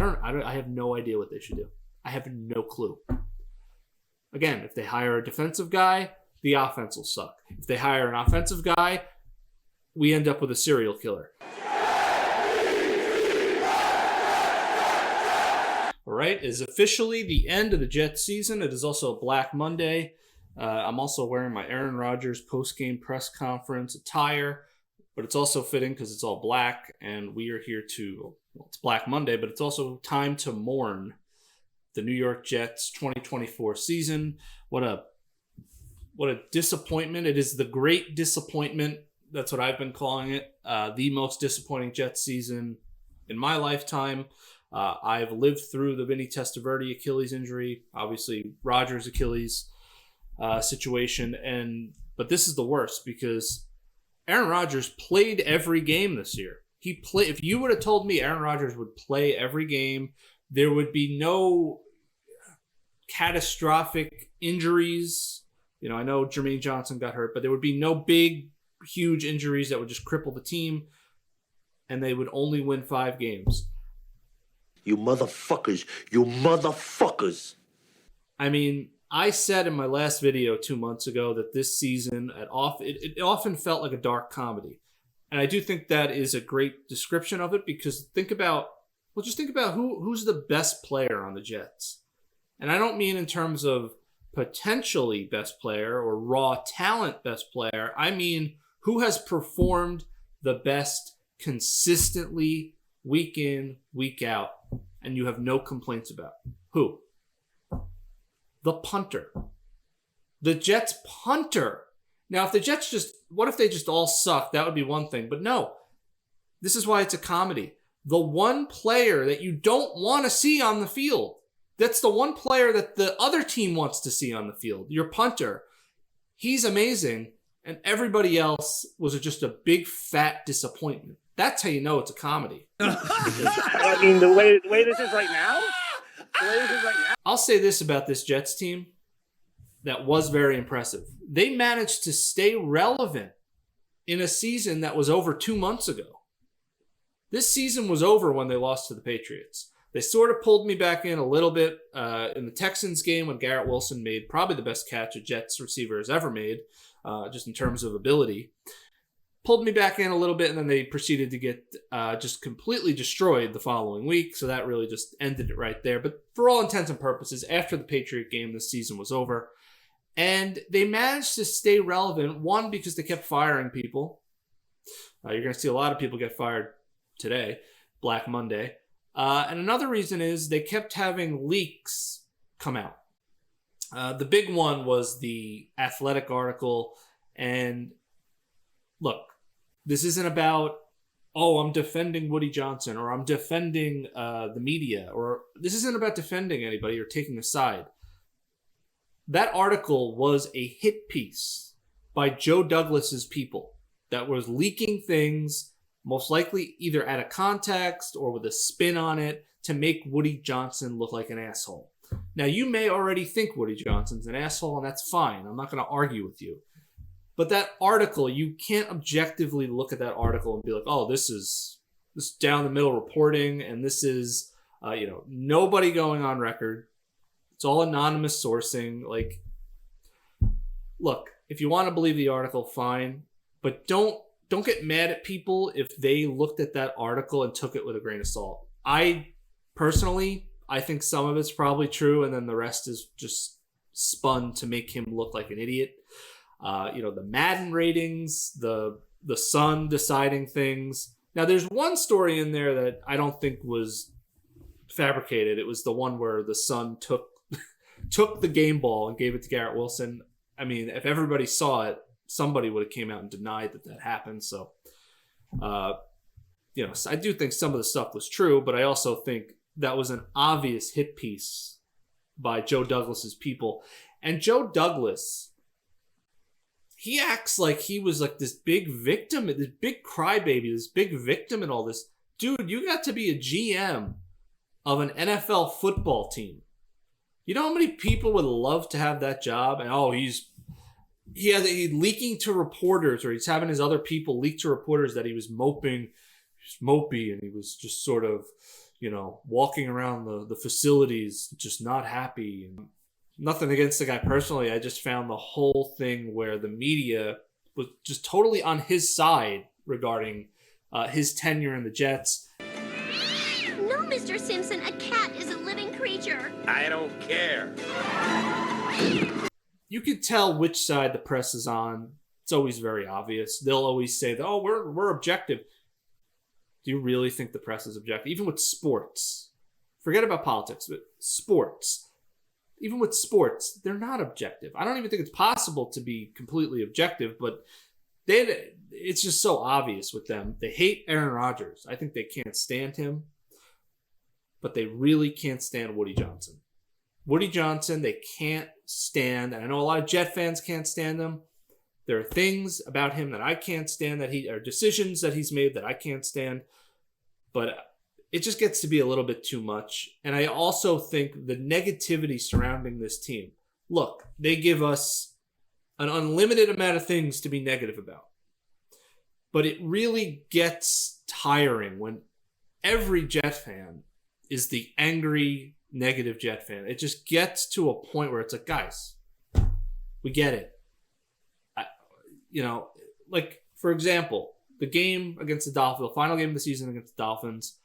I have no idea what they should do. I have no clue. Again, if they hire a defensive guy, the offense will suck. If they hire an offensive guy, we end up with a serial killer. All right, it is officially the end of the Jets season. It is also Black Monday. I'm also wearing my Aaron Rodgers post-game press conference attire, but it's also fitting because it's all black, and we are here to, well, it's Black Monday, but it's also time to mourn the New York Jets 2024 season. What a disappointment. It is the great disappointment. That's what I've been calling it. The most disappointing Jets season in my lifetime. I've lived through the Vinny Testaverde Achilles injury, obviously Rodgers Achilles situation, but this is the worst because Aaron Rodgers played every game this year. If you would have told me Aaron Rodgers would play every game, there would be no catastrophic injuries. I know Jermaine Johnson got hurt, but there would be no big, huge injuries that would just cripple the team, and they would only win 5 games. You motherfuckers. You motherfuckers. I mean, I said in my last video 2 months ago that this season, it often felt like a dark comedy. And I do think that is a great description of it because just think about who's the best player on the Jets. And I don't mean in terms of potentially best player or raw talent best player. I mean who has performed the best consistently week in, week out, and you have no complaints about. Who? The punter. The Jets punter. Now, what if they just all suck? That would be one thing. But no, this is why it's a comedy. The one player that you don't want to see on the field, that's the one player that the other team wants to see on the field, your punter. He's amazing, and everybody else was just a big, fat disappointment. That's how you know it's a comedy. I mean, the way this is right now? I'll say this about this Jets team that was very impressive. They managed to stay relevant in a season that was over 2 months ago. This season was over when they lost to the Patriots. They sort of pulled me back in a little bit in the Texans game when Garrett Wilson made probably the best catch a Jets receiver has ever made, just in terms of ability. Pulled me back in a little bit, and then they proceeded to get just completely destroyed the following week. So that really just ended it right there. But for all intents and purposes, after the Patriot game, this season was over. And they managed to stay relevant, one, because they kept firing people. You're going to see a lot of people get fired today, Black Monday. And another reason is they kept having leaks come out. The big one was the Athletic article. And look, this isn't about, I'm defending Woody Johnson or I'm defending the media, or this isn't about defending anybody or taking a side. That article was a hit piece by Joe Douglas's people that was leaking things, most likely either out of context or with a spin on it to make Woody Johnson look like an asshole. Now, you may already think Woody Johnson's an asshole, and that's fine. I'm not going to argue with you. But that article, you can't objectively look at that article and be like, this is down the middle reporting, and this is, nobody going on record. It's all anonymous sourcing. Like, look, if you want to believe the article, fine, but don't get mad at people if they looked at that article and took it with a grain of salt. I think some of it's probably true, and then the rest is just spun to make him look like an idiot. The Madden ratings, the Sun deciding things. Now, there's one story in there that I don't think was fabricated. It was the one where the Sun took the game ball and gave it to Garrett Wilson. I mean, if everybody saw it, somebody would have came out and denied that happened. So, I do think some of the stuff was true, but I also think that was an obvious hit piece by Joe Douglas's people. And Joe Douglas, he acts like he was like this big victim, this big crybaby, this big victim in all this. Dude, you got to be a GM of an NFL football team. You know how many people would love to have that job? And he's leaking to reporters, or he's having his other people leak to reporters that he was mopey, and he was just sort of, walking around the facilities just not happy. Nothing against the guy personally. I just found the whole thing where the media was just totally on his side regarding his tenure in the Jets. No, Mr. Simpson, a cat is a living creature. I don't care. You could tell which side the press is on. It's always very obvious. They'll always say that, we're objective. Do you really think the press is objective? Even with sports. Forget about politics, but sports. Even with sports, they're not objective. I don't even think it's possible to be completely objective, but it's just so obvious with them. They hate Aaron Rodgers. I think they can't stand him, but they really can't stand Woody Johnson. Woody Johnson, they can't stand, and I know a lot of Jet fans can't stand him. There are things about him that I can't stand, or decisions that he's made that I can't stand, but it just gets to be a little bit too much. And I also think the negativity surrounding this team. Look, they give us an unlimited amount of things to be negative about. But it really gets tiring when every Jet fan is the angry, negative Jet fan. It just gets to a point where it's like, guys, we get it. Like, for example, the game against the Dolphins, the final game of the season against the Dolphins,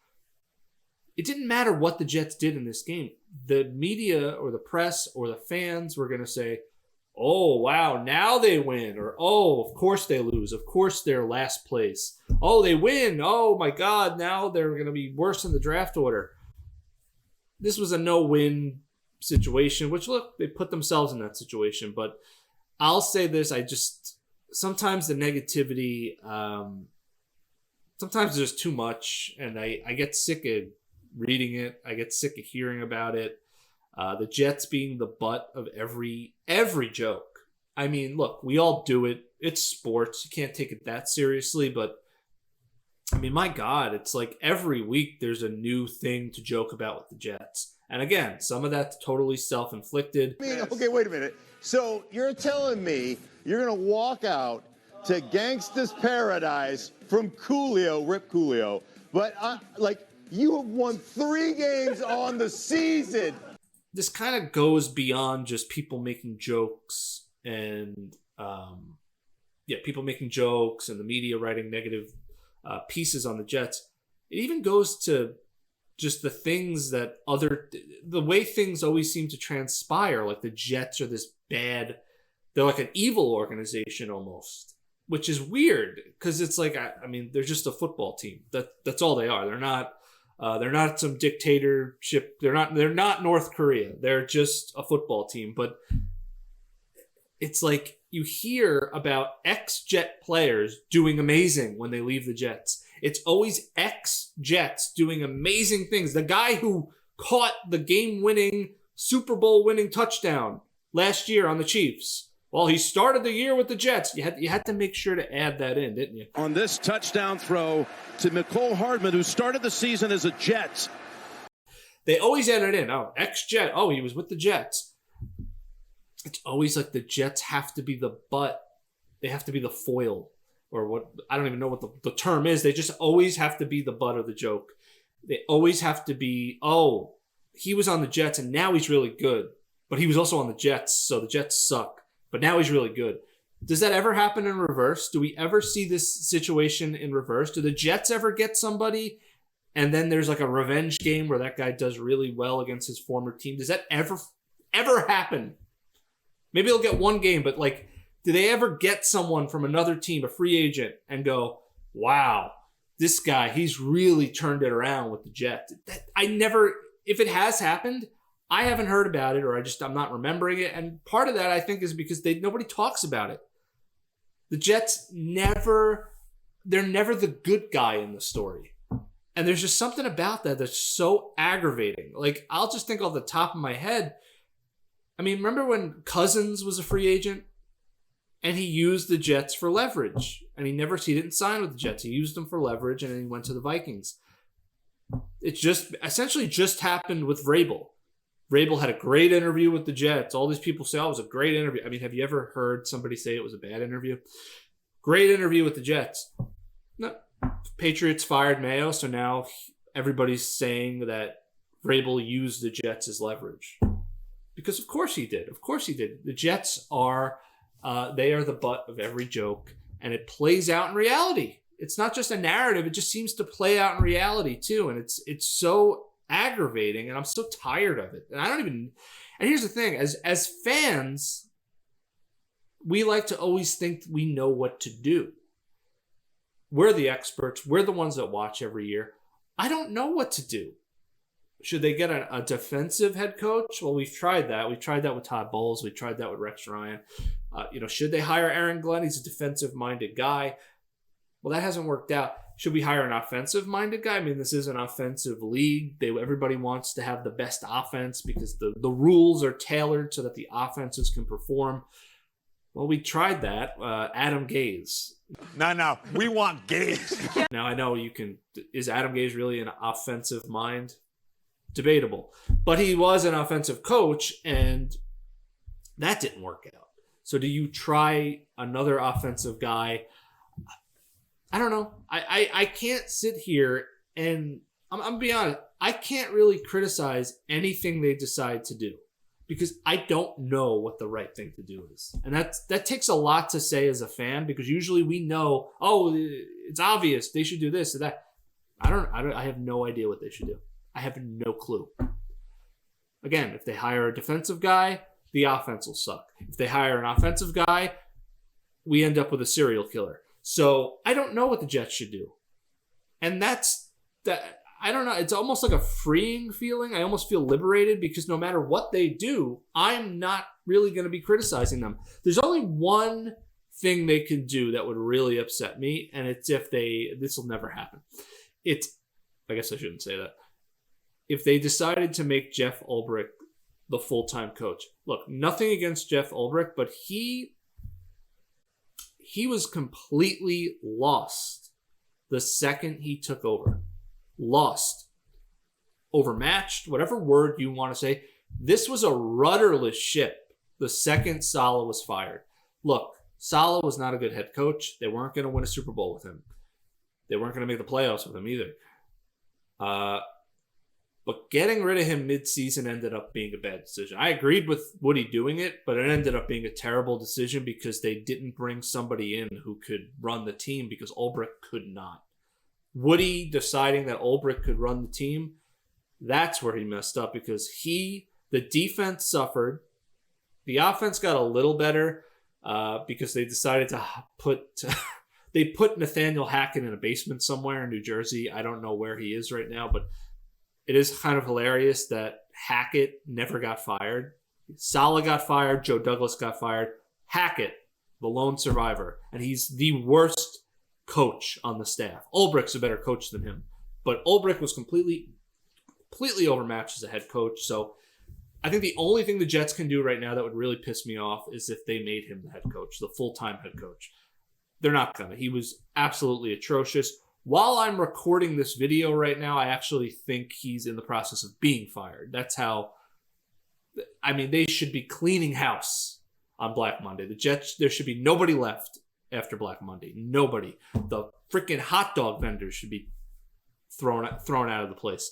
it didn't matter what the Jets did in this game. The media or the press or the fans were going to say, oh, wow, now they win. Or, oh, of course they lose. Of course they're last place. Oh, they win. Oh, my God, now they're going to be worse in the draft order. This was a no-win situation, which, look, they put themselves in that situation. But I'll say this, sometimes the negativity, sometimes there's too much, and I get sick of reading it. I get sick of hearing about it. The Jets being the butt of every joke. I mean, look, we all do it. It's sports. You can't take it that seriously, but I mean, my God, it's like every week there's a new thing to joke about with the Jets. And again, some of that's totally self-inflicted. I mean, okay, wait a minute. So you're telling me you're going to walk out to Gangsta's Paradise from Coolio, Rip Coolio, but you have won 3 games on the season. This kind of goes beyond just people making jokes and, people making jokes and the media writing negative pieces on the Jets. It even goes to just the things that the way things always seem to transpire, like the Jets are this bad, they're like an evil organization almost, which is weird because it's like, I mean, they're just a football team. That's all they are. They're not some dictatorship. They're not North Korea. They're just a football team. But it's like you hear about ex-Jet players doing amazing when they leave the Jets. It's always ex-Jets doing amazing things. The guy who caught the game-winning, Super Bowl-winning touchdown last year on the Chiefs. Well, he started the year with the Jets. You had to make sure to add that in, didn't you? On this touchdown throw to Mecole Hardman, who started the season as a Jet. They always add it in. Oh, ex-Jet. Oh, he was with the Jets. It's always like the Jets have to be the butt. They have to be the foil. Or what, I don't even know what the term is. They just always have to be the butt of the joke. They always have to be, oh, he was on the Jets and now he's really good. But he was also on the Jets, so the Jets suck. But now he's really good. Does that ever happen in reverse? Do we ever see this situation in reverse? Do the Jets ever get somebody and then there's like a revenge game where that guy does really well against his former team? Does that ever happen? Maybe they'll get one game, but like, do they ever get someone from another team, a free agent, and go, wow, this guy, he's really turned it around with the Jets? If it has happened, I haven't heard about it, or I'm not remembering it. And part of that, I think, is because nobody talks about it. The Jets they're never the good guy in the story. And there's just something about that that's so aggravating. Like, I'll just think off the top of my head. I mean, remember when Cousins was a free agent? And he used the Jets for leverage. And he didn't sign with the Jets. He used them for leverage, and then he went to the Vikings. It essentially just happened with Vrabel. Vrabel had a great interview with the Jets. All these people say, oh, it was a great interview. I mean, have you ever heard somebody say it was a bad interview? Great interview with the Jets. No. Patriots fired Mayo, so now everybody's saying that Vrabel used the Jets as leverage. Because of course he did. Of course he did. The Jets are, they are the butt of every joke, and it plays out in reality. It's not just a narrative. It just seems to play out in reality too. And it's so aggravating, and I'm so tired of it. And here's the thing, as fans, we like to always think we know what to do. We're the experts. We're the ones that watch every year. I don't know what to do. Should they get a defensive head coach? Well, we've tried that. We tried that with Todd Bowles. We tried that with Rex Ryan. Should they hire Aaron Glenn? He's a defensive-minded guy. Well, that hasn't worked out. Should we hire an offensive-minded guy? I mean, this is an offensive league. Everybody wants to have the best offense because the rules are tailored so that the offenses can perform. Well, we tried that. Adam Gase. No, we want Gaze. Now, I know is Adam Gase really an offensive mind? Debatable. But he was an offensive coach, and that didn't work out. So do you try another offensive guy? I don't know. I can't sit here and I'm going to be honest. I can't really criticize anything they decide to do because I don't know what the right thing to do is. And that takes a lot to say as a fan because usually we know, it's obvious they should do this or that. I have no idea what they should do. I have no clue. Again, if they hire a defensive guy, the offense will suck. If they hire an offensive guy, we end up with a serial killer. So I don't know what the Jets should do. And that's that. I don't know. It's almost like a freeing feeling. I almost feel liberated because no matter what they do, I'm not really going to be criticizing them. There's only one thing they can do that would really upset me, and it's this will never happen. I guess I shouldn't say that. If they decided to make Jeff Ulbrich the full-time coach. Look, nothing against Jeff Ulbrich, but he was completely lost the second he took over. Lost. Overmatched, whatever word you want to say. This was a rudderless ship the second Saleh was fired. Look, Saleh was not a good head coach. They weren't going to win a Super Bowl with him. They weren't going to make the playoffs with him either. But getting rid of him mid-season ended up being a bad decision. I agreed with Woody doing it, but it ended up being a terrible decision because they didn't bring somebody in who could run the team because Ulbrich could not. Woody deciding that Ulbrich could run the team, that's where he messed up because the defense suffered. The offense got a little better because they decided to they put Nathaniel Hackett in a basement somewhere in New Jersey. I don't know where he is right now, but it is kind of hilarious that Hackett never got fired. Saleh got fired. Joe Douglas got fired. Hackett, the lone survivor. And he's the worst coach on the staff. Ulbrich's a better coach than him. But Ulbrich was completely overmatched as a head coach. So I think the only thing the Jets can do right now that would really piss me off is if they made him the head coach, the full-time head coach. They're not going to. He was absolutely atrocious. While I'm recording this video right now, I actually think he's in the process of being fired. That's how, they should be cleaning house on Black Monday. The Jets, there should be nobody left after Black Monday. Nobody. The freaking hot dog vendors should be thrown out of the place.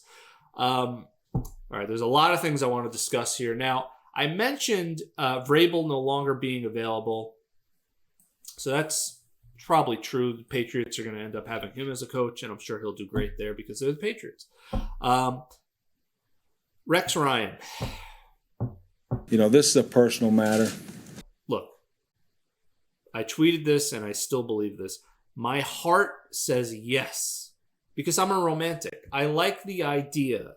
All right, there's a lot of things I want to discuss here. Now, I mentioned Vrabel no longer being available. So that's probably true. The Patriots are going to end up having him as a coach, and I'm sure he'll do great there because they're the Patriots. Rex Ryan. This is a personal matter. Look, I tweeted this, and I still believe this. My heart says yes because I'm a romantic. I like the idea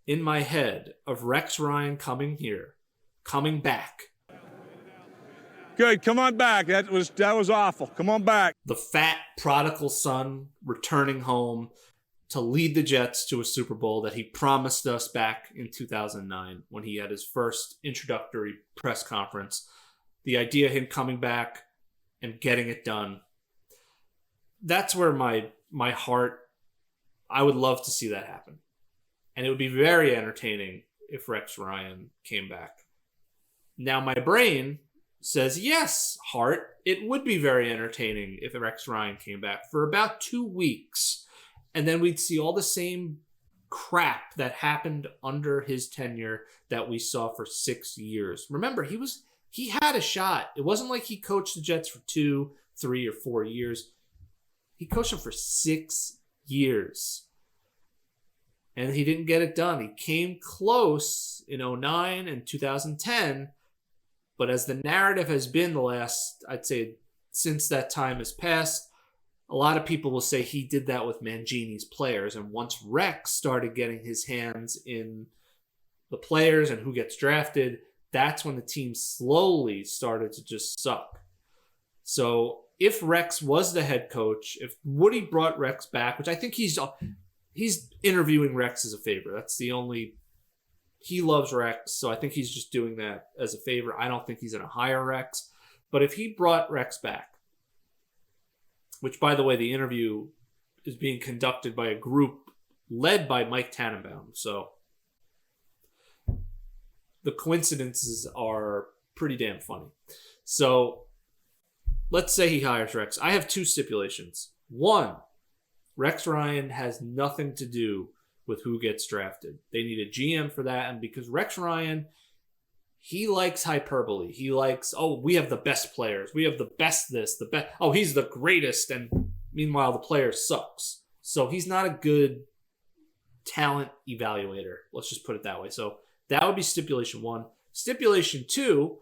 in my head of Rex Ryan coming here, coming back. Good, come on back. That was awful. Come on back. The fat prodigal son returning home to lead the Jets to a Super Bowl that he promised us back in 2009 when he had his first introductory press conference. The idea of him coming back and getting it done. That's where my heart, I would love to see that happen. And it would be very entertaining if Rex Ryan came back. Now my brain says, yes, Hart, it would be very entertaining if Rex Ryan came back for about 2 weeks. And then we'd see all the same crap that happened under his tenure that we saw for 6 years. Remember, he had a shot. It wasn't like he coached the Jets for 2, 3, or 4 years. He coached them for 6 years. And he didn't get it done. He came close in 2009 and 2010. But as the narrative has been the last, I'd say, since that time has passed, a lot of people will say he did that with Mangini's players. And once Rex started getting his hands in the players and who gets drafted, that's when the team slowly started to just suck. So if Rex was the head coach, if Woody brought Rex back, which I think he's interviewing Rex as a favor. That's the only... He loves Rex, so I think he's just doing that as a favor. I don't think he's going to hire Rex. But if he brought Rex back, which, by the way, the interview is being conducted by a group led by Mike Tannenbaum. So the coincidences are pretty damn funny. So let's say he hires Rex. I have 2 stipulations. 1, Rex Ryan has nothing to do with who gets drafted. They need a GM for that. And because Rex Ryan, he likes hyperbole. He likes, we have the best players. We have the best this, the best. He's the greatest. And meanwhile, the player sucks. So he's not a good talent evaluator. Let's just put it that way. So that would be stipulation 1. Stipulation 2,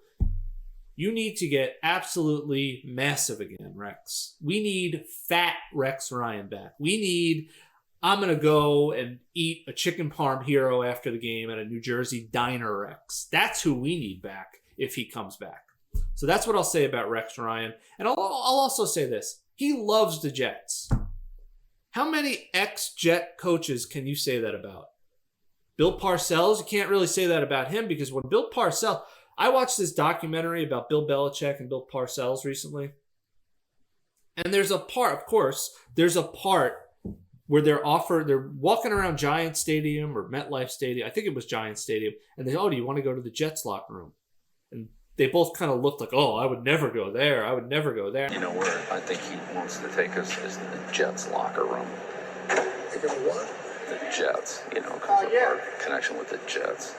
you need to get absolutely massive again, Rex. We need fat Rex Ryan back. We need... I'm going to go and eat a chicken parm hero after the game at a New Jersey diner, Rex. That's who we need back if he comes back. So that's what I'll say about Rex Ryan. And I'll also say this. He loves the Jets. How many ex-Jet coaches can you say that about? Bill Parcells, you can't really say that about him because when Bill Parcells... I watched this documentary about Bill Belichick and Bill Parcells recently. And there's a part where they're walking around Giant Stadium or MetLife Stadium. I think it was Giant Stadium. And they, do you want to go to the Jets locker room? And they both kind of looked like, I would never go there. I would never go there. You know where I think he wants to take us is the Jets locker room. You're going to what? The Jets, because of our connection with the Jets.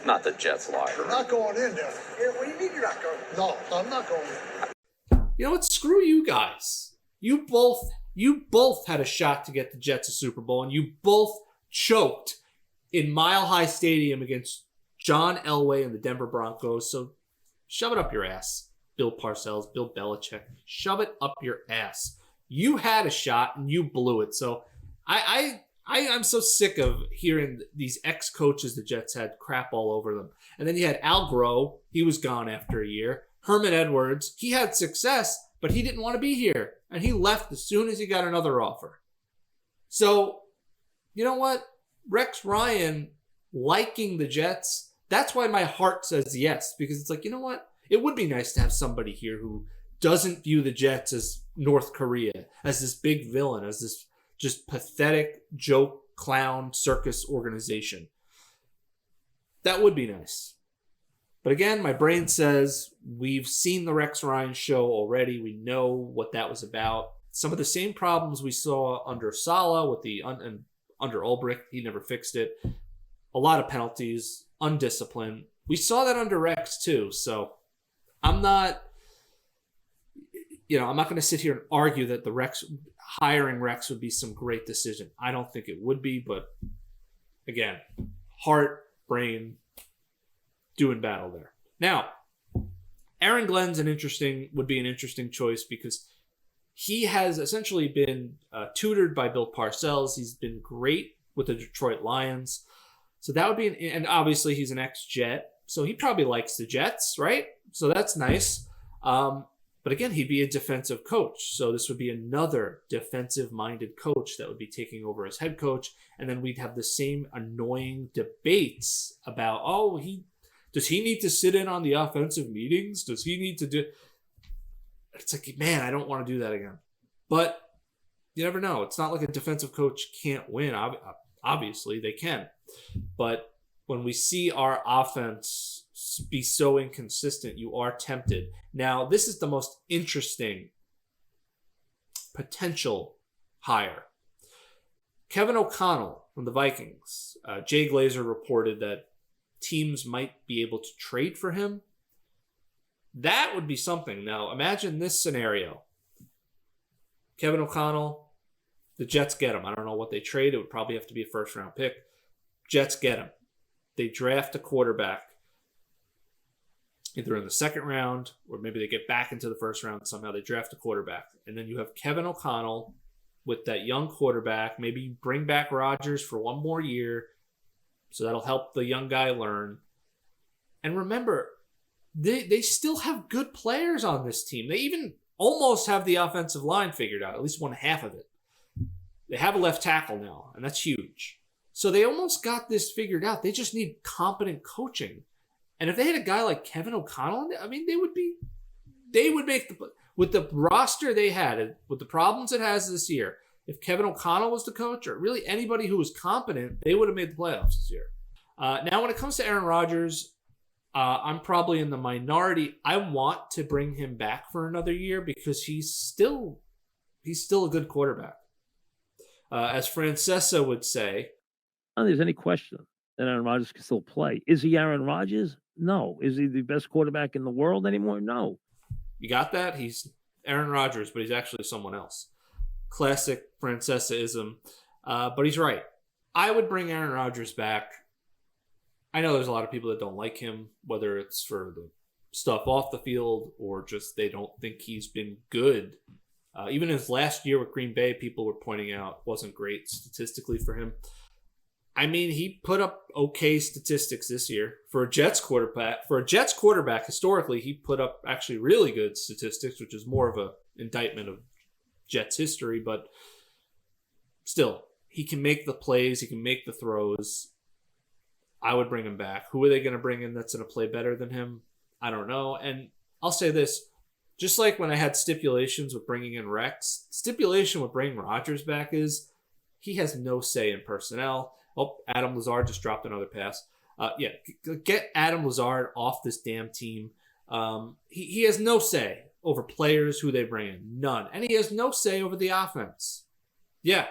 Not the Jets locker room. I'm not going in there. What do you mean you're not going? No, I'm not going in. You know what? Screw you guys. You both had a shot to get the Jets a Super Bowl, and you both choked in Mile High Stadium against John Elway and the Denver Broncos. So shove it up your ass, Bill Parcells, Bill Belichick. Shove it up your ass. You had a shot, and you blew it. So I'm so sick of hearing these ex-coaches the Jets had crap all over them. And then you had Al Groh. He was gone after a year. Herman Edwards. He had success, but he didn't want to be here. And he left as soon as he got another offer. So, you know what? Rex Ryan liking the Jets, that's why my heart says yes. Because it's like, you know what? It would be nice to have somebody here who doesn't view the Jets as North Korea, as this big villain, as this just pathetic joke, clown, circus organization. That would be nice. But again, my brain says we've seen the Rex Ryan show already. We know what that was about. Some of the same problems we saw under Saleh with under Ulbricht. He never fixed it. A lot of penalties, undisciplined. We saw that under Rex too. So I'm not going to sit here and argue that hiring Rex would be some great decision. I don't think it would be, but again, heart, brain, doing battle there. Now, Aaron Glenn's would be an interesting choice because he has essentially been tutored by Bill Parcells. He's been great with the Detroit Lions. So that would be, and obviously he's an ex-Jet, so he probably likes the Jets, right? So that's nice. But again, he'd be a defensive coach. So this would be another defensive-minded coach that would be taking over as head coach. And then we'd have the same annoying debates about, does he need to sit in on the offensive meetings? Does he need to do... It's like, man, I don't want to do that again. But you never know. It's not like a defensive coach can't win. Obviously, they can. But when we see our offense be so inconsistent, you are tempted. Now, this is the most interesting potential hire. Kevin O'Connell from the Vikings. Jay Glazer reported that teams might be able to trade for him. That would be something. Now, imagine this scenario. Kevin O'Connell, the Jets get him. I don't know what they trade. It would probably have to be a first-round pick. Jets get him. They draft a quarterback, either in the second round or maybe they get back into the first round somehow. They draft a quarterback. And then you have Kevin O'Connell with that young quarterback. Maybe you bring back Rodgers for one more year, so that'll help the young guy learn. And remember, they still have good players on this team. They even almost have the offensive line figured out, at least one half of it. They have a left tackle now, and that's huge. So they almost got this figured out. They just need competent coaching. And if they had a guy like Kevin O'Connell, I mean, they would make with the roster they had, with the problems it has this year, if Kevin O'Connell was the coach, or really anybody who was competent, they would have made the playoffs this year. Now, when it comes to Aaron Rodgers, I'm probably in the minority. I want to bring him back for another year because he's still a good quarterback. As Francesa would say, I don't think there's any question that Aaron Rodgers can still play. Is he Aaron Rodgers? No. Is he the best quarterback in the world anymore? No. You got that? He's Aaron Rodgers, but he's actually someone else. Classic Francesa-ism. But he's right. I would bring Aaron Rodgers back. I know there's a lot of people that don't like him, whether it's for the stuff off the field or just they don't think he's been good. Even his last year with Green Bay, people were pointing out wasn't great statistically for him. I mean, he put up okay statistics this year for a Jets quarterback. For a Jets quarterback, historically, he put up actually really good statistics, which is more of an indictment of Jets history. But still, he can make the plays. He can make the throws. I would bring him back. Who are they going to bring in that's going to play better than him? I don't know. And I'll say this. Just like when I had stipulations with bringing in Rex, stipulation with bringing Rodgers back is he has no say in personnel. Oh, Adam Lazard just dropped another pass. Get Adam Lazard off this damn team. He has no say over players who they bring in. None. And he has no say over the offense. Yeah.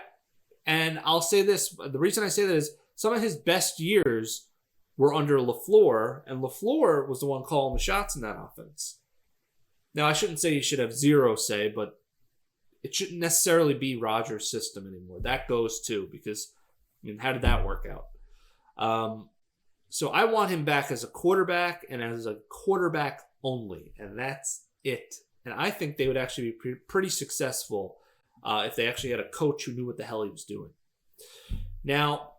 And I'll say this. The reason I say that is some of his best years were under LaFleur, and LaFleur was the one calling the shots in that offense. Now, I shouldn't say he should have zero say, but it shouldn't necessarily be Rodgers' system anymore. That goes too, because, I mean, how did that work out? So I want him back as a quarterback and as a quarterback only, and that's it. And I think they would actually be pretty successful if they actually had a coach who knew what the hell he was doing. Now,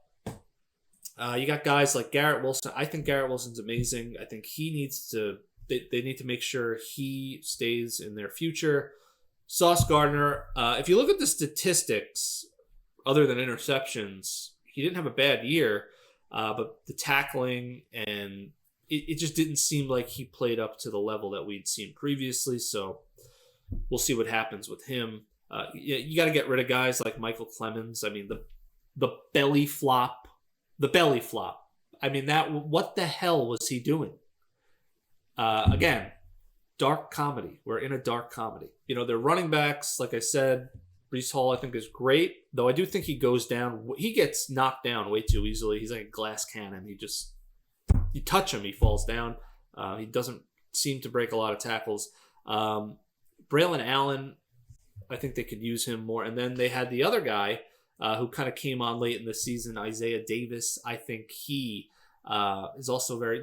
you got guys like Garrett Wilson. I think Garrett Wilson's amazing. I think he needs to... They need to make sure he stays in their future. Sauce Gardner, if you look at the statistics, other than interceptions, he didn't have a bad year, but the tackling and it just didn't seem like he played up to the level that we'd seen previously. So we'll see what happens with him. You got to get rid of guys like Michael Clemens. I mean, the belly flop. I mean, what the hell was he doing? Again, dark comedy. We're in a dark comedy. You know, their running backs, like I said, Breece Hall, I think, is great. Though I do think he goes down. He gets knocked down way too easily. He's like a glass cannon. You touch him, he falls down. He doesn't seem to break a lot of tackles. Braylon Allen, I think they could use him more. And then they had the other guy who kind of came on late in the season, Isaiah Davis. I think he is also very...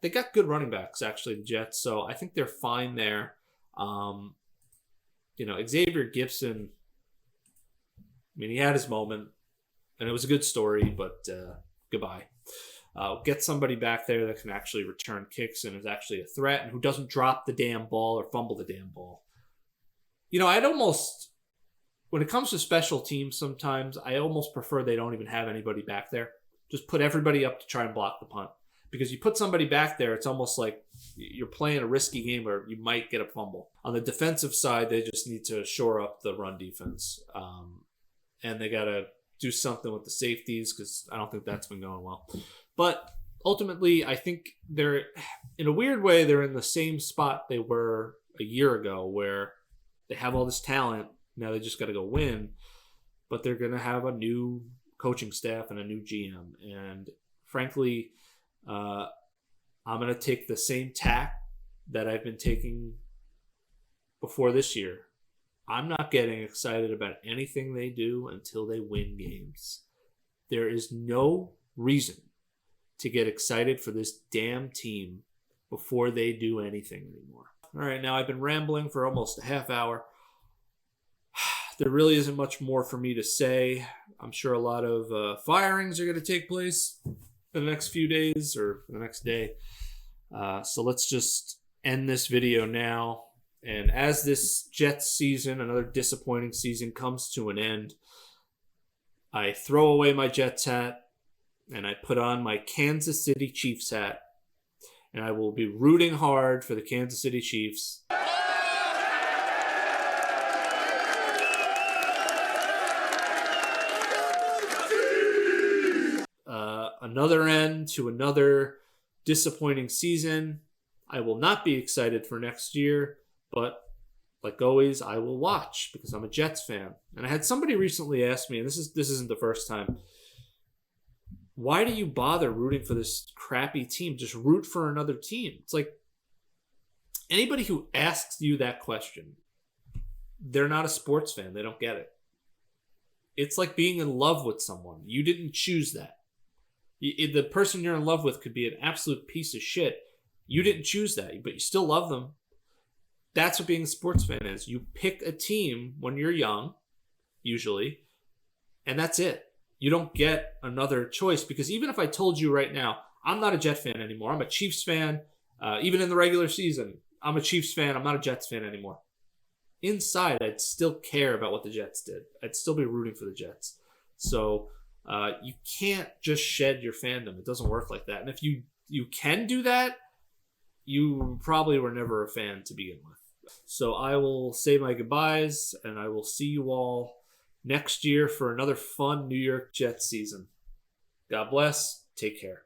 They got good running backs, actually, the Jets. So I think they're fine there. Xavier Gibson, I mean, he had his moment, and it was a good story, but goodbye. Get somebody back there that can actually return kicks and is actually a threat and who doesn't drop the damn ball or fumble the damn ball. You know, when it comes to special teams sometimes, I almost prefer they don't even have anybody back there. Just put everybody up to try and block the punt. Because you put somebody back there, it's almost like you're playing a risky game or you might get a fumble. On the defensive side, they just need to shore up the run defense. And they got to do something with the safeties because I don't think that's been going well. But ultimately, I think they're, in a weird way, they're in the same spot they were a year ago where they have all this talent. Now they just got to go win. but they're going to have a new coaching staff and a new GM. And frankly, I'm going to take the same tack that I've been taking before this year. I'm not getting excited about anything they do until they win games. There is no reason to get excited for this damn team before they do anything anymore. All right, now I've been rambling for almost a half hour. There really isn't much more for me to say. I'm sure a lot of firings are going to take place in the next few days or the next day. So let's just end this video now. And as this Jets season, another disappointing season, comes to an end, I throw away my Jets hat and I put on my Kansas City Chiefs hat. And I will be rooting hard for the Kansas City Chiefs. Another end to another disappointing season. I will not be excited for next year, but like always, I will watch because I'm a Jets fan. And I had somebody recently ask me, and this isn't the first time, why do you bother rooting for this crappy team? Just root for another team. It's like anybody who asks you that question, they're not a sports fan. They don't get it. It's like being in love with someone. You didn't choose that. The person you're in love with could be an absolute piece of shit. You didn't choose that, but you still love them. That's what being a sports fan is. You pick a team when you're young, usually, and that's it. You don't get another choice, because even if I told you right now, I'm not a Jet fan anymore. I'm a Chiefs fan. Even in the regular season, I'm a Chiefs fan. I'm not a Jets fan anymore. Inside, I'd still care about what the Jets did. I'd still be rooting for the Jets. So you can't just shed your fandom. It doesn't work like that. And if you can do that, you probably were never a fan to begin with. So I will say my goodbyes, and I will see you all next year for another fun New York Jets season. God bless. Take care.